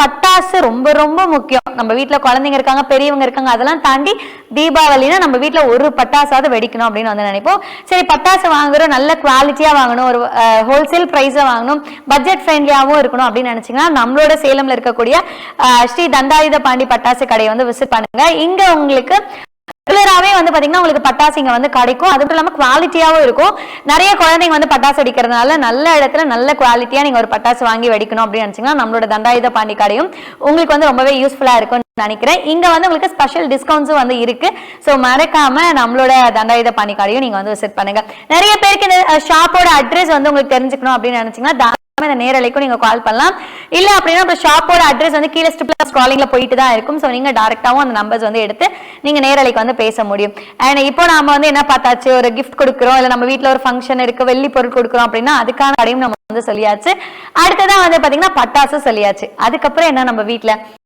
பட்டாசு ரொம்ப ரொம்ப முக்கியம். நம்ம வீட்டுல குழந்தைங்க இருக்காங்க, பெரியவங்க இருக்காங்க, அதெல்லாம் தாண்டி தீபாவளினா நம்ம வீட்டுல ஒரு பட்டாசாவது வெடிக்கணும் அப்படின்னு வந்து நினைப்போம். சரி, பட்டாசு வாங்குறோம், நல்ல குவாலிட்டியா வாங்கணும், ஒரு ஹோல்சேல் பிரைஸ்ல வாங்கணும், பட்ஜெட் ஃப்ரெண்ட்லியாவும் இருக்கணும் அப்படின்னு நினைச்சீங்கன்னா நம்மளோட சேலம்ல இருக்கக்கூடிய ஸ்ரீ தண்டாயுத பாண்டி பட்டாசு கடையை வந்து விசிட் பண்ணுங்க. இங்க உங்களுக்கு ரெகுலராகவே வந்து பாத்தீங்கன்னா உங்களுக்கு பட்டாசு இங்க வந்து கிடைக்கும். அது மட்டும் இல்லாம குவாலிட்டியாவும் இருக்கும். நிறைய குழந்தைங்க வந்து பட்டாசு வெடிக்கிறதுனால நல்ல இடத்துல நல்ல குவாலிட்டியா நீங்க ஒரு பட்டாசு வாங்கி வெடிக்கணும் அப்படின்னு நினைச்சீங்கன்னா நம்மளோட தண்டாயுத பாண்டி கடையும் உங்களுக்கு வந்து ரொம்பவே யூஸ்ஃபுல்லா இருக்கும் நினைக்கிறேன். இங்க வந்து உங்களுக்கு ஸ்பெஷல் டிஸ்கவுண்ட்ஸும் வந்து இருக்கு. சோ மறக்காம நம்மளோட தண்டாயுத பாண்டி கடையும் நீங்க வந்து விசிட் பண்ணுங்க. நிறைய பேருக்கு இந்த ஷாப்போட அட்ரஸ் வந்து உங்களுக்கு தெரிஞ்சுக்கணும் அப்படின்னு நினைச்சீங்கன்னா இந்த நேரலைக்கும் நீங்க கால் பண்ணலாம். இல்ல அப்படின்னா ஷாப்போட அட்ரஸ் வந்து கீழே ஸ்க்ராலிங்ல போயிட்டு தான் இருக்கும். சோ நீங்க டைரக்டாவும் அந்த நம்பர்ஸ் வந்து எடுத்து நீங்க நேரலைக்கு வந்து பேச முடியும். அண்ட் இப்போ நாம வந்து என்ன பார்த்தாச்சு, ஒரு கிஃப்ட் கொடுக்குறோம், இல்ல நம்ம வீட்டுல ஒரு ஃபங்க்ஷன் இருக்கு, வெள்ளி பொருள் கொடுக்குறோம் அப்படின்னா அதுக்கான கடையும் நம்ம வந்து சொல்லியாச்சு. அடுத்ததான் வந்து பாத்தீங்கன்னா பட்டாசு சொல்லியாச்சு. அதுக்கப்புறம் என்ன, நம்ம வீட்டுல